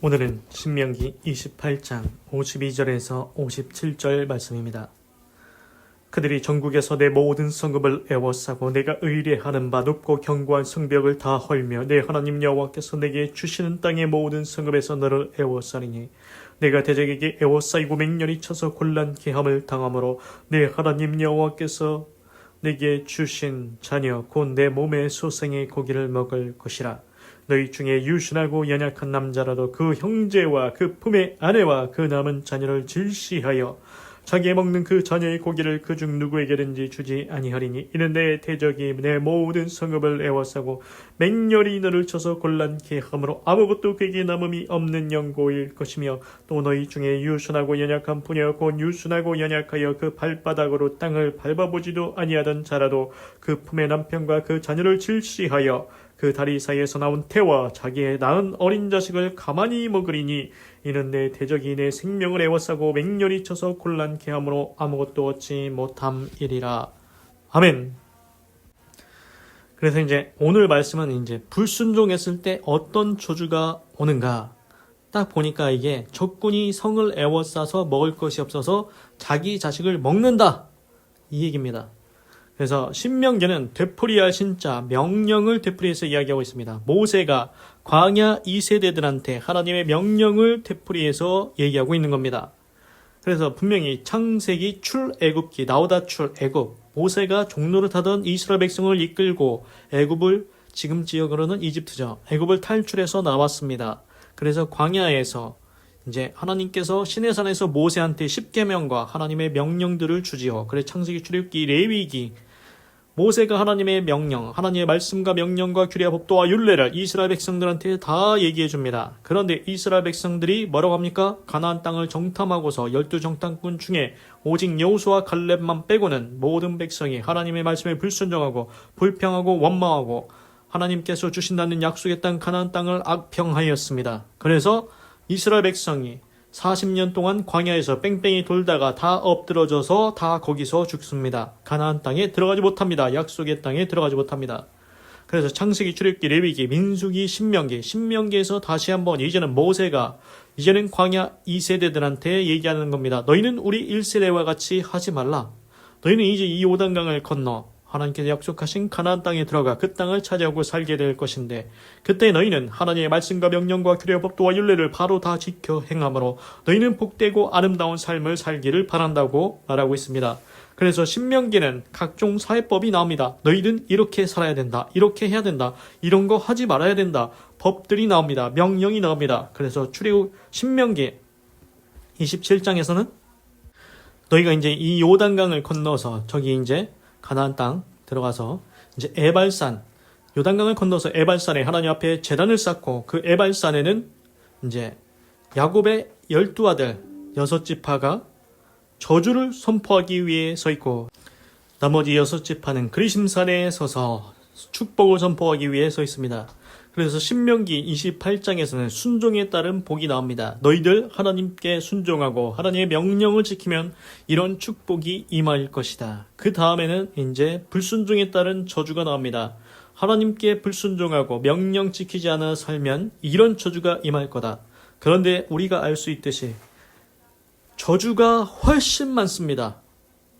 오늘은 신명기 28장 52절에서 57절 말씀입니다. 그들이 전국에서 내 모든 성읍을 애워싸고 내가 의뢰하는 바 높고 견고한 성벽을 다 헐며 내 하나님 여호와께서 내게 주시는 땅의 모든 성읍에서 너를 애워싸리니 내가 대적에게 애워싸이고 맹렬히 쳐서 곤란케 함을 당하므로 내 하나님 여호와께서 내게 주신 자녀 곧 내 몸의 소생의 고기를 먹을 것이라. 너희 중에 유순하고 연약한 남자라도 그 형제와 그 품의 아내와 그 남은 자녀를 질시하여 자기 먹는 그 자녀의 고기를 그중 누구에게든지 주지 아니하리니 이는 내 대적이 내 모든 성읍을 애워싸고 맹렬히 너를 쳐서 곤란케 하므로 아무것도 그에게 남음이 없는 영고일 것이며 또 너희 중에 유순하고 연약한 부녀 곧 유순하고 연약하여 그 발바닥으로 땅을 밟아보지도 아니하던 자라도 그 품의 남편과 그 자녀를 질시하여 그 다리 사이에서 나온 태와 자기의 낳은 어린 자식을 가만히 먹으리니 이는 내 대적이 내 생명을 애워싸고 맹렬히 쳐서 곤란케 함으로 아무것도 얻지 못함이리라. 아멘. 그래서 이제 오늘 말씀은 이제 불순종했을 때 어떤 저주가 오는가. 딱 보니까 이게 적군이 성을 애워싸서 먹을 것이 없어서 자기 자식을 먹는다. 이 얘기입니다. 그래서 신명기는 되풀이할 신자 명령을 되풀이해서 이야기하고 있습니다. 모세가 광야 2세대들한테 하나님의 명령을 되풀이해서 얘기하고 있는 겁니다. 그래서 분명히 창세기 출애굽기 나오다 출애굽 모세가 종로를 타던 이스라엘 백성을 이끌고 애굽을 지금 지역으로는 이집트죠. 애굽을 탈출해서 나왔습니다. 그래서 광야에서 이제 하나님께서 시내산에서 모세한테 10계명과 하나님의 명령들을 주지요. 그래서 창세기 출애굽기 레위기 모세가 하나님의 명령, 하나님의 말씀과 명령과 규례와 법도와 율례를 이스라엘 백성들한테 다 얘기해 줍니다. 그런데 이스라엘 백성들이 뭐라고 합니까? 가나안 땅을 정탐하고서 12정탐꾼 중에 오직 여호수아 갈렙만 빼고는 모든 백성이 하나님의 말씀에 불순종하고 불평하고 원망하고 하나님께서 주신다는 약속의 땅 가나안 땅을 악평하였습니다. 그래서 이스라엘 백성이 40년 동안 광야에서 뺑뺑이 돌다가 다 엎드러져서 다 거기서 죽습니다. 가나안 땅에 들어가지 못합니다. 약속의 땅에 들어가지 못합니다. 그래서 창세기, 출애굽기, 레위기, 민수기, 신명기에서 다시 한번 이제는 모세가 이제는 광야 2세대들한테 얘기하는 겁니다. 너희는 우리 1세대와 같이 하지 말라. 너희는 이제 이 요단강을 건너 하나님께서 약속하신 가나안 땅에 들어가 그 땅을 차지하고 살게 될 것인데 그때 너희는 하나님의 말씀과 명령과 규례와 법도와 율례를 바로 다 지켜 행함으로 너희는 복되고 아름다운 삶을 살기를 바란다고 말하고 있습니다. 그래서 신명기는 각종 사회법이 나옵니다. 너희는 이렇게 살아야 된다. 이렇게 해야 된다. 이런 거 하지 말아야 된다. 법들이 나옵니다. 명령이 나옵니다. 그래서 출애굽 신명기 27장에서는 너희가 이제 이 요단강을 건너서 저기 이제 가나안 땅 들어가서 이제 에발산 요단강을 건너서 에발산에 하나님 앞에 제단을 쌓고 그 에발산에는 이제 야곱의 12아들 6지파가 저주를 선포하기 위해 서 있고 나머지 6지파는 그리심산에 서서 축복을 선포하기 위해 서 있습니다. 그래서 신명기 28장에서는 순종에 따른 복이 나옵니다. 너희들 하나님께 순종하고 하나님의 명령을 지키면 이런 축복이 임할 것이다. 그 다음에는 이제 불순종에 따른 저주가 나옵니다. 하나님께 불순종하고 명령 지키지 않아 살면 이런 저주가 임할 거다. 그런데 우리가 알 수 있듯이 저주가 훨씬 많습니다.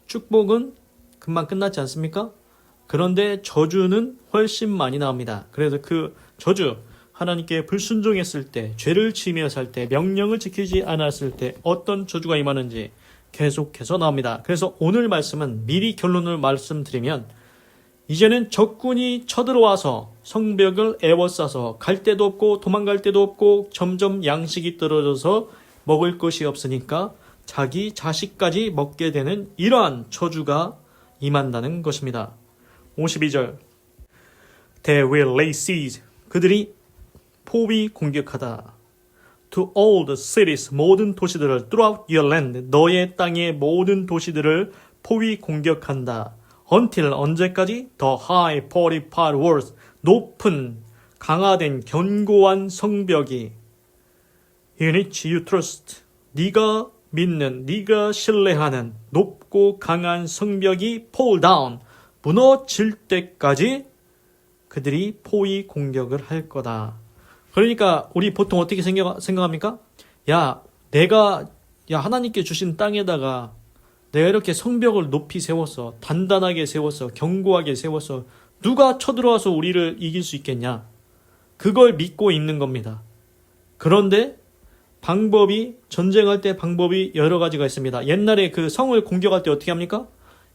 축복은 금방 끝나지 않습니까? 그런데 저주는 훨씬 많이 나옵니다. 그래서 그 저주, 하나님께 불순종했을 때, 죄를 지으며 살 때, 명령을 지키지 않았을 때 어떤 저주가 임하는지 계속해서 나옵니다. 그래서 오늘 말씀은 미리 결론을 말씀드리면 이제는 적군이 쳐들어와서 성벽을 애워싸서 갈 데도 없고 도망갈 데도 없고 점점 양식이 떨어져서 먹을 것이 없으니까 자기 자식까지 먹게 되는 이러한 저주가 임한다는 것입니다. 52절 They will lay siege 그들이 포위 공격하다 To all the cities 모든 도시들을 throughout your land 너의 땅의 모든 도시들을 포위 공격한다 Until 언제까지? The high fortified walls 높은 강화된 견고한 성벽이 In which you trust 네가 믿는 네가 신뢰하는 높고 강한 성벽이 fall down 무너질 때까지 그들이 포위 공격을 할 거다. 그러니까 우리 보통 어떻게 생각합니까? 야, 하나님께 주신 땅에다가 내가 이렇게 성벽을 높이 세웠어. 단단하게 세웠어. 견고하게 세웠어. 누가 쳐들어와서 우리를 이길 수 있겠냐? 그걸 믿고 있는 겁니다. 그런데 전쟁할 때 방법이 여러 가지가 있습니다. 옛날에 그 성을 공격할 때 어떻게 합니까?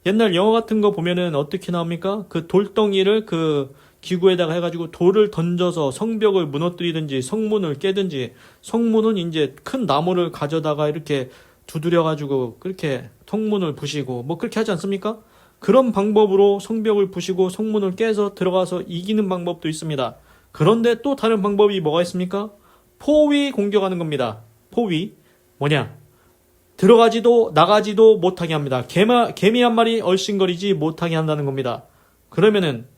옛날 영화 같은 거 보면은 어떻게 나옵니까? 그 돌덩이를 그 기구에다가 해가지고 돌을 던져서 성벽을 무너뜨리든지 성문을 깨든지, 성문은 이제 큰 나무를 가져다가 이렇게 두드려가지고 그렇게 성문을 부시고 뭐 그렇게 하지 않습니까? 그런 방법으로 성벽을 부시고 성문을 깨서 들어가서 이기는 방법도 있습니다. 그런데 또 다른 방법이 뭐가 있습니까? 포위 공격하는 겁니다. 포위. 뭐냐? 들어가지도 나가지도 못하게 합니다. 개미 한 마리 얼씬거리지 못하게 한다는 겁니다. 그러면은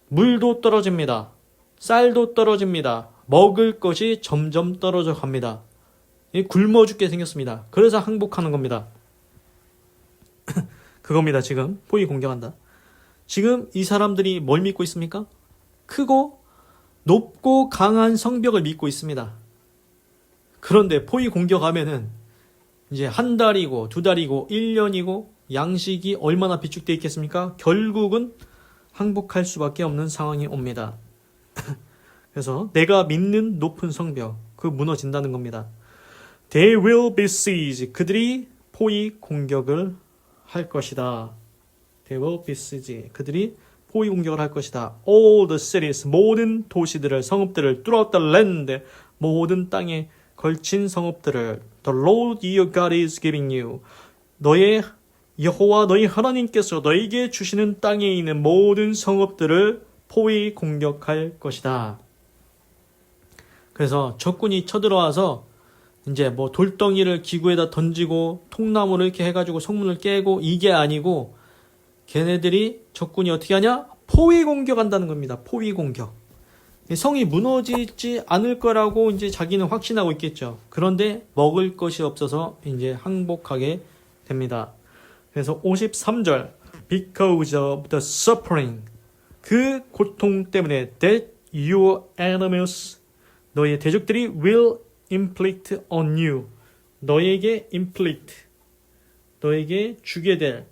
물도 떨어집니다. 쌀도 떨어집니다. 먹을 것이 점점 떨어져 갑니다. 굶어 죽게 생겼습니다. 그래서 항복하는 겁니다. 그겁니다. 지금 포위 공격한다. 지금 이 사람들이 뭘 믿고 있습니까? 크고 높고 강한 성벽을 믿고 있습니다. 그런데 포위 공격하면은 이제 한 달이고 두 달이고 1년이고 양식이 얼마나 비축되어 있겠습니까? 결국은 항복할 수밖에 없는 상황이 옵니다. 그래서 내가 믿는 높은 성벽, 그 무너진다는 겁니다. They will be sieged. 그들이 포위 공격을 할 것이다. They will be sieged. 그들이 포위 공격을 할 것이다. All the cities. 모든 도시들을, 성읍들을 throughout the land. 모든 땅에 걸친 성읍들을 The Lord your God is giving you. 너의 여호와 너희 하나님께서 너에게 주시는 땅에 있는 모든 성읍들을 포위 공격할 것이다. 그래서 적군이 쳐들어와서 이제 뭐 돌덩이를 기구에다 던지고 통나무를 이렇게 해가지고 성문을 깨고 이게 아니고 걔네들이 적군이 어떻게 하냐? 포위 공격한다는 겁니다. 포위 공격. 성이 무너지지 않을 거라고 이제 자기는 확신하고 있겠죠. 그런데 먹을 것이 없어서 이제 항복하게 됩니다. 그래서 53절 Because of the suffering 그 고통 때문에 that your enemies 너의 대적들이 will inflict on you 너에게 inflict 너에게 주게 될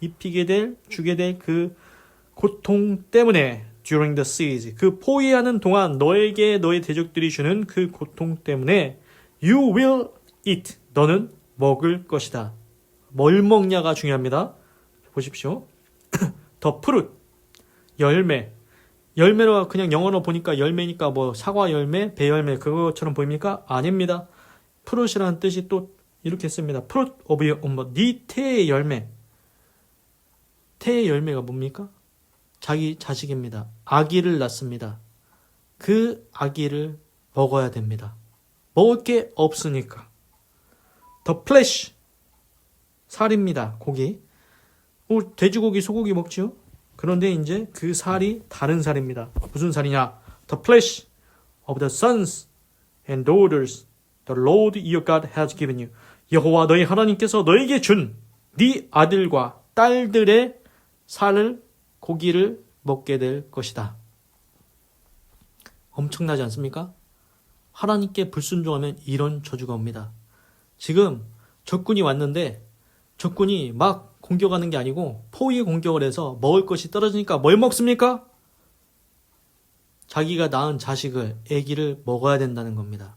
입히게 될 주게 될 그 고통 때문에 during the siege 그 포위하는 동안 너에게 너의 대적들이 주는 그 고통 때문에 you will eat 너는 먹을 것이다. 뭘 먹냐가 중요합니다. 보십시오. 더 푸릇 열매로 그냥 영어로 보니까 열매니까 뭐 사과 열매, 배 열매 그것처럼 보입니까? 아닙니다. 푸릇이라는 뜻이 또 이렇게 씁니다. fruit of your womb 네 태의 열매. 태의 열매가 뭡니까? 자기 자식입니다. 아기를 낳습니다. 그 아기를 먹어야 됩니다. 먹을 게 없으니까. The flesh 살입니다. 고기. 돼지고기, 소고기 먹죠? 그런데 이제 그 살이 다른 살입니다. 무슨 살이냐? The flesh of the sons and daughters the Lord your God has given you. 여호와 너희 하나님께서 너에게 준 네 아들과 딸들의 살을 고기를 먹게 될 것이다. 엄청나지 않습니까? 하나님께 불순종하면 이런 저주가 옵니다. 지금 적군이 왔는데 적군이 막 공격하는 게 아니고 포위 공격을 해서 먹을 것이 떨어지니까 뭘 먹습니까? 자기가 낳은 자식을, 아기를 먹어야 된다는 겁니다.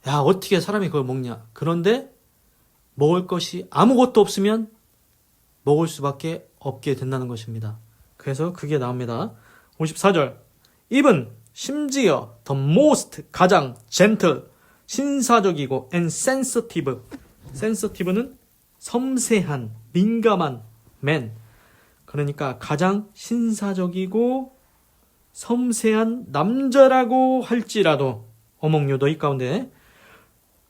야, 어떻게 사람이 그걸 먹냐? 그런데 먹을 것이 아무것도 없으면 먹을 수밖에 없게 된다는 것입니다. 그래서 그게 나옵니다. 54절 even 심지어 the most 가장 gentle 신사적이고 and sensitive는 섬세한 민감한 man 그러니까 가장 신사적이고 섬세한 남자라고 할지라도 어몽요 너희 가운데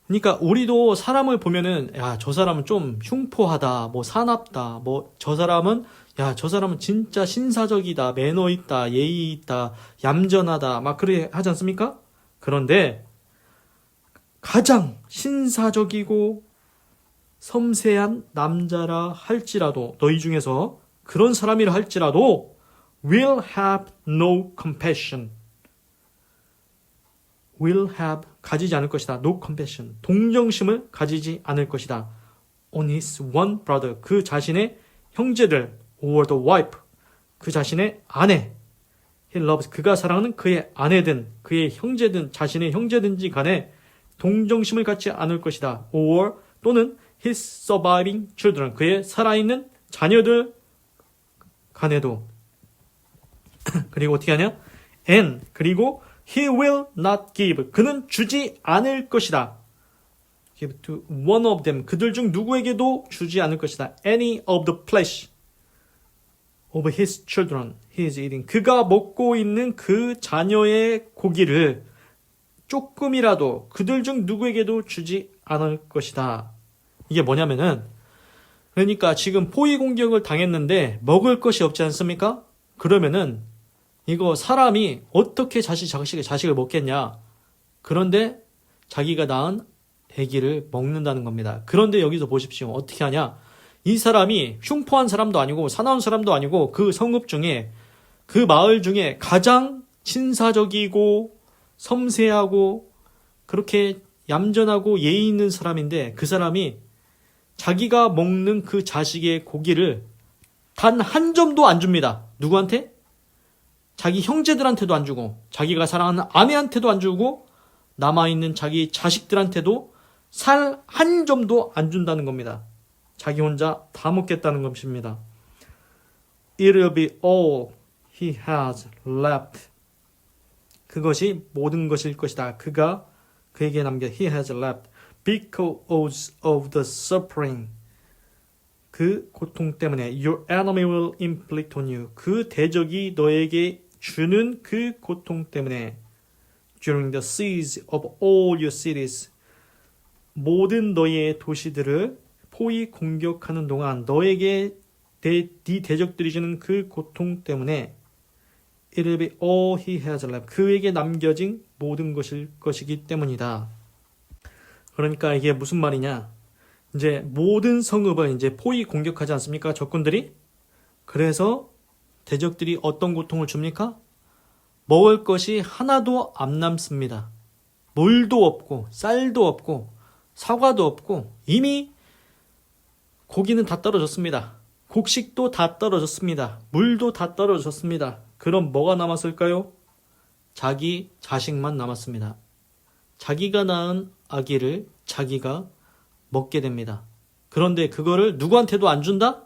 그러니까 우리도 사람을 보면은 야, 저 사람은 좀 흉포하다, 뭐 사납다, 뭐 저 사람은 진짜 신사적이다, 매너 있다, 예의 있다, 얌전하다, 막 그래 하지 않습니까? 그런데 가장 신사적이고 섬세한 남자라 할지라도 너희 중에서 그런 사람이라 할지라도 will have no compassion will have 가지지 않을 것이다. no compassion 동정심을 가지지 않을 것이다. on his one brother 그 자신의 형제들 or the wife 그 자신의 아내 he loves 그가 사랑하는 그의 아내든 그의 형제든 자신의 형제든지 간에 동정심을 갖지 않을 것이다. or 또는 his surviving children 그의 살아있는 자녀들 간에도 그리고 어떻게 하냐? and 그리고 he will not give 그는 주지 않을 것이다. give to one of them 그들 중 누구에게도 주지 않을 것이다. any of the flesh of his children he is eating 그가 먹고 있는 그 자녀의 고기를 조금이라도 그들 중 누구에게도 주지 않을 것이다. 이게 뭐냐면은 그러니까 지금 포위 공격을 당했는데 먹을 것이 없지 않습니까? 그러면은 이거 사람이 어떻게 자식을 먹겠냐? 그런데 자기가 낳은 아기를 먹는다는 겁니다. 그런데 여기서 보십시오. 어떻게 하냐? 이 사람이 흉포한 사람도 아니고 사나운 사람도 아니고 그 성읍 중에 그 마을 중에 가장 신사적이고 섬세하고 그렇게 얌전하고 예의 있는 사람인데 그 사람이 자기가 먹는 그 자식의 고기를 단 한 점도 안 줍니다. 누구한테? 자기 형제들한테도 안 주고 자기가 사랑하는 아내한테도 안 주고 남아있는 자기 자식들한테도 살 한 점도 안 준다는 겁니다. 자기 혼자 다 먹겠다는 것입니다. It'll be all he has left. 그것이 모든 것일 것이다. 그가 그에게 남겨 he has left because of the suffering. 그 고통 때문에 your enemy will inflict on you. 그 대적이 너에게 주는 그 고통 때문에 during the siege of all your cities. 모든 너의 도시들을 포위 공격하는 동안 너에게 네 대적들이 주는 그 고통 때문에 It'll be all he has left. 그에게 남겨진 모든 것일 것이기 때문이다. 그러니까 이게 무슨 말이냐? 이제 모든 성읍을 이제 포위 공격하지 않습니까? 적군들이? 그래서 대적들이 어떤 고통을 줍니까? 먹을 것이 하나도 안 남습니다. 물도 없고 쌀도 없고 사과도 없고 이미 고기는 다 떨어졌습니다. 곡식도 다 떨어졌습니다. 물도 다 떨어졌습니다. 그럼 뭐가 남았을까요? 자기 자식만 남았습니다. 자기가 낳은 아기를 자기가 먹게 됩니다. 그런데 그거를 누구한테도 안 준다?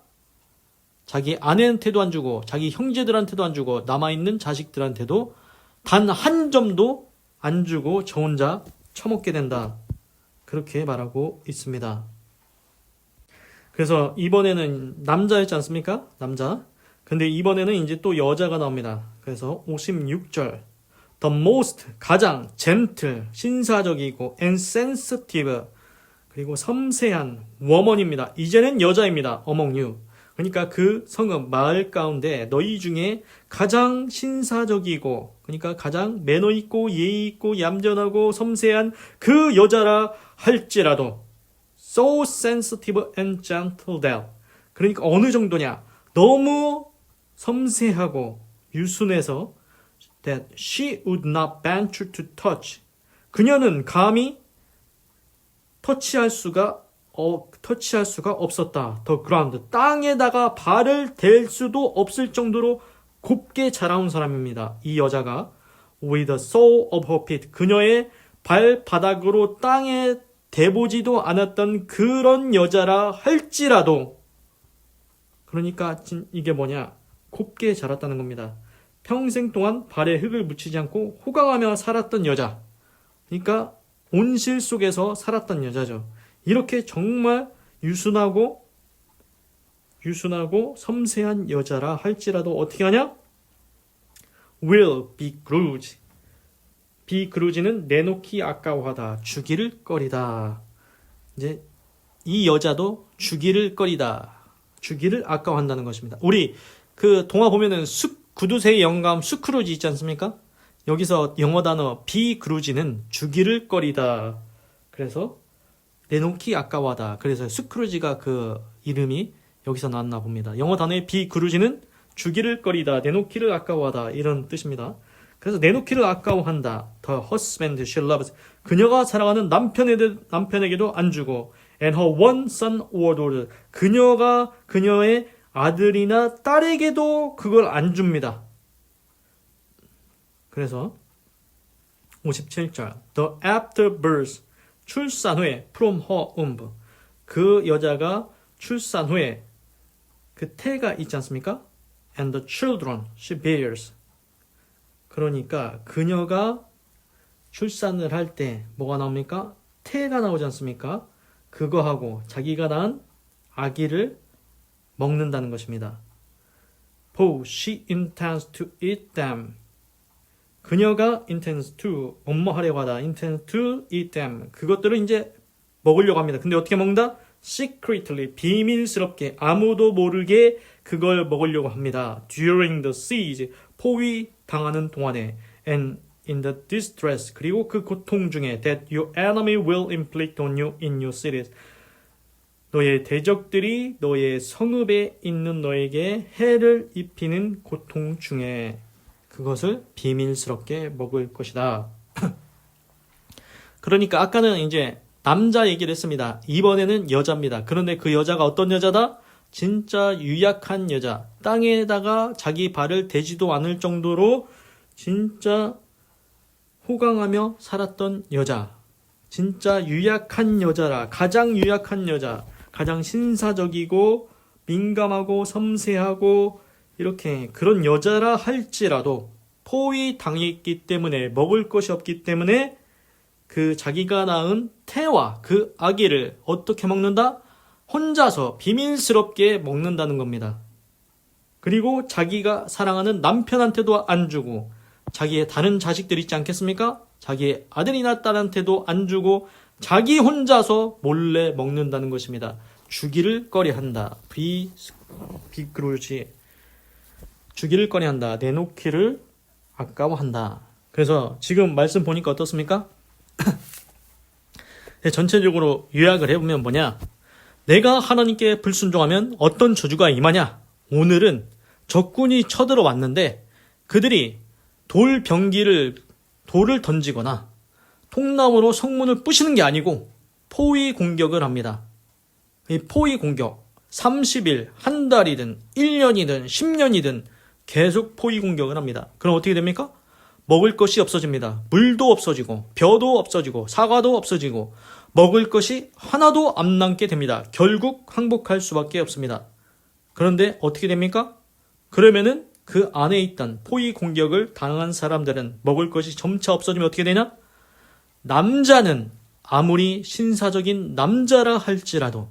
자기 아내한테도 안 주고 자기 형제들한테도 안 주고 남아있는 자식들한테도 단 한 점도 안 주고 저 혼자 처먹게 된다. 그렇게 말하고 있습니다. 그래서 이번에는 남자였지 않습니까? 남자. 근데 이번에는 이제 또 여자가 나옵니다. 그래서 56절. The most, 가장, gentle, 신사적이고, and sensitive, 그리고 섬세한 woman입니다. 이제는 여자입니다. among you. 그러니까 그 성읍, 마을 가운데 너희 중에 가장 신사적이고, 그러니까 가장 매너 있고, 예의 있고, 얌전하고, 섬세한 그 여자라 할지라도, so sensitive and gentle that. 그러니까 어느 정도냐? 너무 섬세하고 유순해서 that she would not venture to touch. 그녀는 감히 터치할 수가 없었다. The ground. 땅에다가 발을 댈 수도 없을 정도로 곱게 자라온 사람입니다. 이 여자가 with the sole of her feet. 그녀의 발바닥으로 땅에 대보지도 않았던 그런 여자라 할지라도 그러니까 이게 뭐냐? 곱게 자랐다는 겁니다. 평생 동안 발에 흙을 묻히지 않고 호강하며 살았던 여자. 그러니까 온실 속에서 살았던 여자죠. 이렇게 정말 유순하고 섬세한 여자라 할지라도 어떻게 하냐? will be grudged. 비그루지는 내놓기 아까워하다. 주기를 꺼리다. 이제 이 여자도 주기를 꺼리다. 주기를 아까워한다는 것입니다. 우리 그 동화 보면은 구두쇠의 영감 스크루지 있지 않습니까? 여기서 영어 단어 비그루지는 주기를 꺼리다. 그래서 내놓기 아까워하다. 그래서 스크루지가 그 이름이 여기서 나왔나 봅니다. 영어 단어의 비그루지는 주기를 꺼리다. 내놓기를 아까워하다. 이런 뜻입니다. 그래서 내놓기를 아까워한다. The husband she loves. 그녀가 사랑하는 남편에게도 안 주고 and her one son or daughter. 그녀가 그녀의 아들이나 딸에게도 그걸 안 줍니다. 그래서 57절 The afterbirth 출산 후에 from her womb 그 여자가 출산 후에 그 태가 있지 않습니까? And the children she bears 그러니까 그녀가 출산을 할 때 뭐가 나옵니까? 태가 나오지 않습니까? 그거하고 자기가 낳은 아기를 먹는다는 것입니다. For she intends to eat them 그녀가 intends to 뭐하려고 하다 intends to eat them 그것들을 이제 먹으려고 합니다. 근데 어떻게 먹는다? secretly 비밀스럽게 아무도 모르게 그걸 먹으려고 합니다. during the siege 포위 당하는 동안에 and in the distress 그리고 그 고통 중에 that your enemy will inflict on you in your cities 너의 대적들이 너의 성읍에 있는 너에게 해를 입히는 고통 중에 그것을 비밀스럽게 먹을 것이다. 그러니까 아까는 이제 남자 얘기를 했습니다. 이번에는 여자입니다. 그런데 그 여자가 어떤 여자다? 진짜 유약한 여자. 땅에다가 자기 발을 대지도 않을 정도로 진짜 호강하며 살았던 여자. 진짜 유약한 여자라. 가장 유약한 여자. 가장 신사적이고 민감하고 섬세하고 이렇게 그런 여자라 할지라도 포위 당했기 때문에 먹을 것이 없기 때문에 그 자기가 낳은 태와 그 아기를 어떻게 먹는다? 혼자서 비밀스럽게 먹는다는 겁니다. 그리고 자기가 사랑하는 남편한테도 안 주고 자기의 다른 자식들 있지 않겠습니까? 자기의 아들이나 딸한테도 안 주고 자기 혼자서 몰래 먹는다는 것입니다. 주기를 꺼려한다. 비그루지 주기를 꺼려한다. 내놓기를 아까워한다. 그래서 지금 말씀 보니까 어떻습니까? 전체적으로 요약을 해보면 뭐냐? 내가 하나님께 불순종하면 어떤 저주가 임하냐? 오늘은 적군이 쳐들어왔는데 그들이 돌을 던지거나 통나무로 성문을 부시는 게 아니고 포위 공격을 합니다. 이 포위 공격 30일, 한 달이든 1년이든 10년이든 계속 포위 공격을 합니다. 그럼 어떻게 됩니까? 먹을 것이 없어집니다. 물도 없어지고 벼도 없어지고 사과도 없어지고 먹을 것이 하나도 안 남게 됩니다. 결국 항복할 수밖에 없습니다. 그런데 어떻게 됩니까? 그러면은 그 안에 있던 포위 공격을 당한 사람들은 먹을 것이 점차 없어지면 어떻게 되냐? 남자는 아무리 신사적인 남자라 할지라도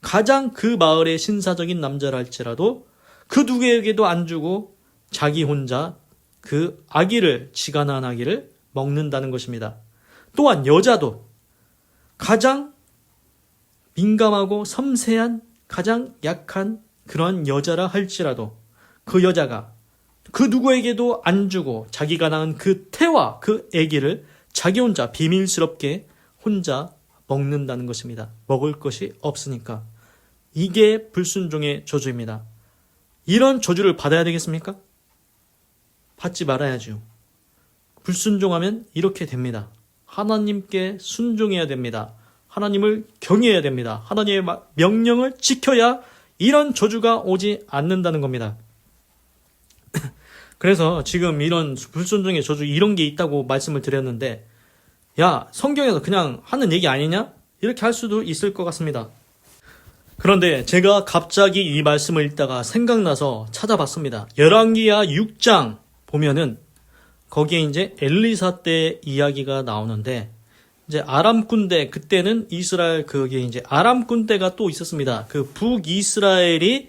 가장 그 마을의 신사적인 남자라 할지라도 그 누구에게도 안 주고 자기 혼자 그 아기를 지가 낳은 아기를 먹는다는 것입니다. 또한 여자도 가장 민감하고 섬세한 가장 약한 그런 여자라 할지라도 그 여자가 그 누구에게도 안 주고 자기가 낳은 그 태와 그 아기를 자기 혼자 비밀스럽게 혼자 먹는다는 것입니다. 먹을 것이 없으니까. 이게 불순종의 저주입니다. 이런 저주를 받아야 되겠습니까? 받지 말아야죠. 불순종하면 이렇게 됩니다. 하나님께 순종해야 됩니다. 하나님을 경외해야 됩니다. 하나님의 명령을 지켜야 이런 저주가 오지 않는다는 겁니다. 그래서 지금 이런 불순종의 저주 이런 게 있다고 말씀을 드렸는데 야 성경에서 그냥 하는 얘기 아니냐? 이렇게 할 수도 있을 것 같습니다. 그런데 제가 갑자기 이 말씀을 읽다가 생각나서 찾아봤습니다. 열왕기하 6장 보면은 거기에 이제 엘리사 때 이야기가 나오는데 이제 아람 군대 그때는 이스라엘 그게 이제 아람 군대가 또 있었습니다. 그 북이스라엘이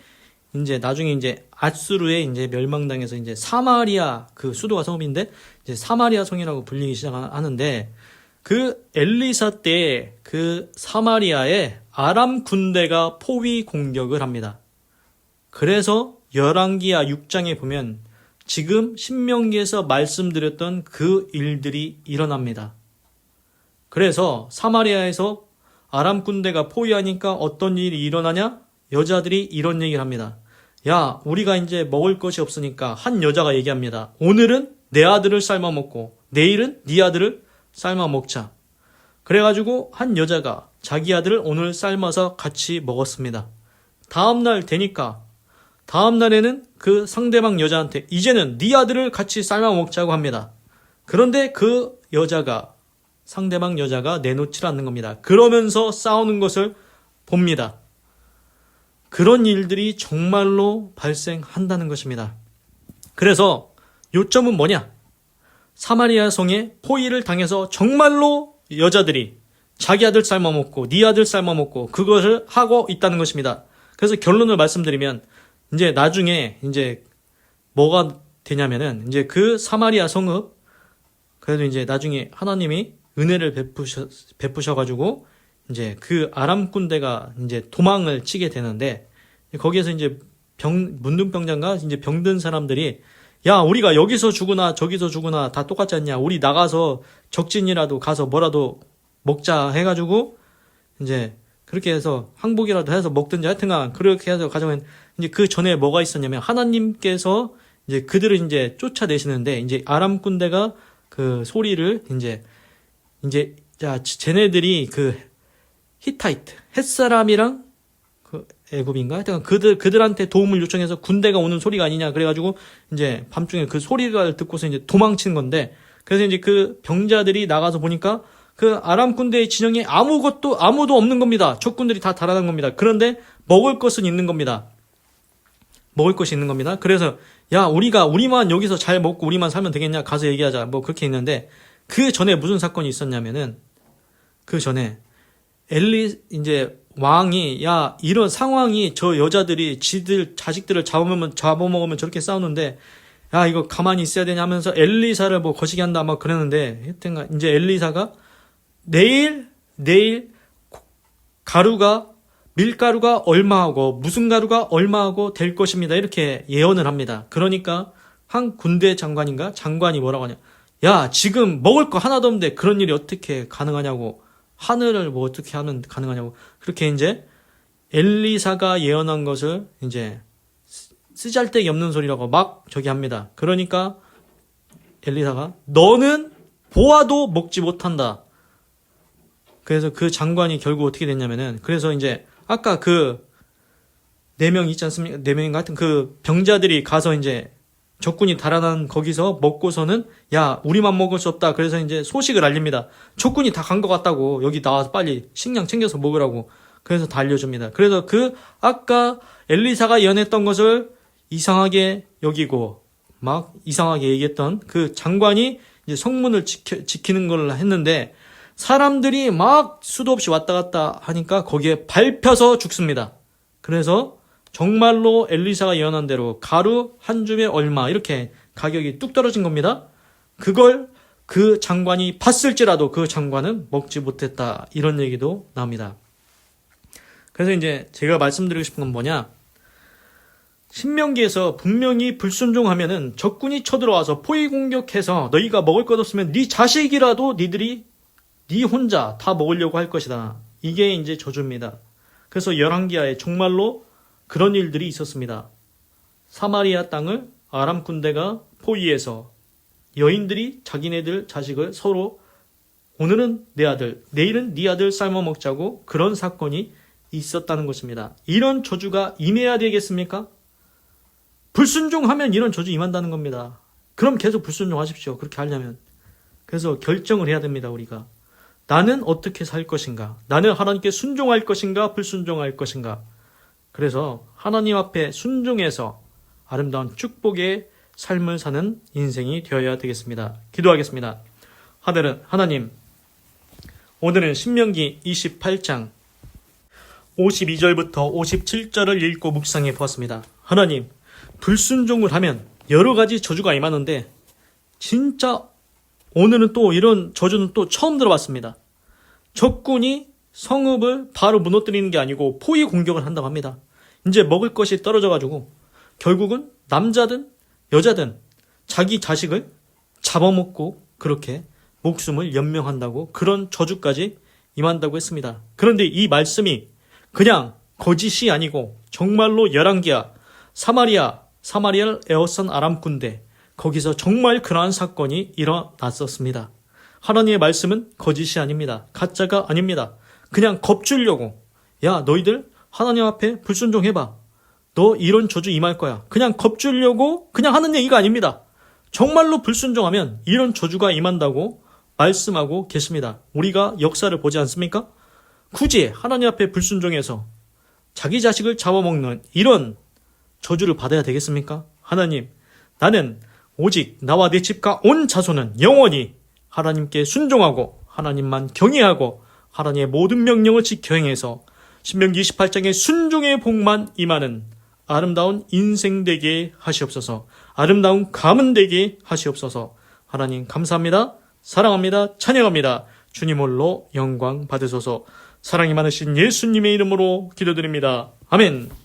이제 나중에 이제 아수르에 이제 멸망당해서 이제 사마리아 그 수도가 성읍인데 이제 사마리아 성이라고 불리기 시작하는데 그 엘리사 때 그 사마리아에 아람 군대가 포위 공격을 합니다. 그래서 열왕기하 6장에 보면 지금 신명기에서 말씀드렸던 그 일들이 일어납니다. 그래서 사마리아에서 아람 군대가 포위하니까 어떤 일이 일어나냐? 여자들이 이런 얘기를 합니다. 야, 우리가 이제 먹을 것이 없으니까 한 여자가 얘기합니다. 오늘은 내 아들을 삶아 먹고 내일은 네 아들을 삶아 먹자. 그래가지고 한 여자가 자기 아들을 오늘 삶아서 같이 먹었습니다. 다음날 되니까 다음날에는 그 상대방 여자한테 이제는 네 아들을 같이 삶아 먹자고 합니다. 그런데 그 여자가 상대방 여자가 내놓지 않는 겁니다. 그러면서 싸우는 것을 봅니다. 그런 일들이 정말로 발생한다는 것입니다. 그래서 요점은 뭐냐? 사마리아 성에 포위를 당해서 정말로 여자들이 자기 아들 삶아먹고 네 아들 삶아먹고 그것을 하고 있다는 것입니다. 그래서 결론을 말씀드리면 이제 나중에 이제 뭐가 되냐면은 이제 그 사마리아 성읍 그래도 이제 나중에 하나님이 은혜를 베푸셔가지고 이제 그 아람 군대가 이제 도망을 치게 되는데 거기에서 이제 문둥병장과 이제 병든 사람들이 야 우리가 여기서 죽으나 저기서 죽으나 다 똑같지 않냐 우리 나가서 적진이라도 가서 뭐라도 먹자 해가지고 이제 그렇게 해서 항복이라도 해서 먹든지 하여튼간 그렇게 해서 가져간 이제 그 전에 뭐가 있었냐면 하나님께서 이제 그들을 이제 쫓아내시는데 이제 아람 군대가 그 소리를 이제 자 쟤네들이 그 히타이트 햇사람이랑 그 애굽인가 하여튼 그들한테 도움을 요청해서 군대가 오는 소리가 아니냐 그래가지고 이제 밤중에 그 소리를 듣고서 이제 도망치는 건데 그래서 이제 그 병자들이 나가서 보니까 그 아람 군대의 진영에 아무도 없는 겁니다. 적군들이 다 달아난 겁니다. 그런데 먹을 것은 있는 겁니다. 먹을 것이 있는 겁니다. 그래서 야 우리만 여기서 잘 먹고 우리만 살면 되겠냐 가서 얘기하자 뭐 그렇게 있는데 그 전에 무슨 사건이 있었냐면은 그 전에 이제 왕이 야 이런 상황이 저 여자들이 지들 자식들을 잡아먹으면 저렇게 싸우는데 야 이거 가만히 있어야 되냐 하면서 엘리사를 뭐 거시기 한다 막 그러는데 하여튼 이제 엘리사가 내일 밀가루가 얼마하고 무슨 가루가 얼마하고 될 것입니다. 이렇게 예언을 합니다. 그러니까 한 군대 장관이 뭐라고 하냐. 야 지금 먹을 거 하나도 없는데 그런 일이 어떻게 가능하냐고. 하늘을 뭐 어떻게 하면 가능하냐고. 그렇게 이제 엘리사가 예언한 것을 이제 쓰잘데기 없는 소리라고 막 저기 합니다. 그러니까 엘리사가 너는 보아도 먹지 못한다. 그래서 그 장관이 결국 어떻게 됐냐면은 그래서 이제 아까 그 4명 있지 않습니까? 4명인가 하여튼 그 병자들이 가서 이제 적군이 달아난 거기서 먹고서는 야 우리만 먹을 수 없다. 그래서 이제 소식을 알립니다. 적군이 다 간 것 같다고 여기 나와서 빨리 식량 챙겨서 먹으라고. 그래서 다 알려줍니다. 그래서 그 아까 엘리사가 예언했던 것을 이상하게 여기고 막 이상하게 얘기했던 그 장관이 이제 성문을 지키는 걸 했는데 사람들이 막 수도 없이 왔다 갔다 하니까 거기에 밟혀서 죽습니다. 그래서 정말로 엘리사가 예언한 대로 가루 한 줌에 얼마 이렇게 가격이 뚝 떨어진 겁니다. 그걸 그 장관이 봤을지라도 그 장관은 먹지 못했다. 이런 얘기도 나옵니다. 그래서 이제 제가 말씀드리고 싶은 건 뭐냐. 신명기에서 분명히 불순종하면은 적군이 쳐들어와서 포위 공격해서 너희가 먹을 것 없으면 네 자식이라도 네 혼자 다 먹으려고 할 것이다. 이게 이제 저주입니다. 그래서 열왕기하에 정말로 그런 일들이 있었습니다. 사마리아 땅을 아람 군대가 포위해서 여인들이 자기네들 자식을 서로 오늘은 내 아들, 내일은 네 아들 삶아 먹자고 그런 사건이 있었다는 것입니다. 이런 저주가 임해야 되겠습니까? 불순종하면 이런 저주 임한다는 겁니다. 그럼 계속 불순종하십시오. 그렇게 하려면. 그래서 결정을 해야 됩니다. 우리가. 나는 어떻게 살 것인가? 나는 하나님께 순종할 것인가? 불순종할 것인가? 그래서 하나님 앞에 순종해서 아름다운 축복의 삶을 사는 인생이 되어야 되겠습니다. 기도하겠습니다. 하나님, 오늘은 신명기 28장 52절부터 57절을 읽고 묵상해 보았습니다. 하나님, 불순종을 하면 여러 가지 저주가 임하는데 진짜 오늘은 또 이런 저주는 또 처음 들어봤습니다. 적군이 성읍을 바로 무너뜨리는 게 아니고 포위 공격을 한다고 합니다. 이제 먹을 것이 떨어져가지고 결국은 남자든 여자든 자기 자식을 잡아먹고 그렇게 목숨을 연명한다고 그런 저주까지 임한다고 했습니다. 그런데 이 말씀이 그냥 거짓이 아니고 정말로 열왕기야 사마리아를 에워싼 아람 군대 거기서 정말 그러한 사건이 일어났었습니다. 하나님의 말씀은 거짓이 아닙니다. 가짜가 아닙니다. 그냥 겁주려고, 야 너희들 하나님 앞에 불순종해봐. 너 이런 저주 임할 거야. 그냥 겁주려고 그냥 하는 얘기가 아닙니다. 정말로 불순종하면 이런 저주가 임한다고 말씀하고 계십니다. 우리가 역사를 보지 않습니까? 굳이 하나님 앞에 불순종해서 자기 자식을 잡아먹는 이런 저주를 받아야 되겠습니까? 하나님, 나는 오직 나와 내 집과 온 자손은 영원히 하나님께 순종하고 하나님만 경외하고 하나님의 모든 명령을 지켜 행해서 신명기 28장의 순종의 복만 임하는 아름다운 인생 되게 하시옵소서. 아름다운 가문 되게 하시옵소서. 하나님 감사합니다. 사랑합니다. 찬양합니다. 주님 홀로 영광 받으소서. 사랑이 많으신 예수님의 이름으로 기도드립니다. 아멘.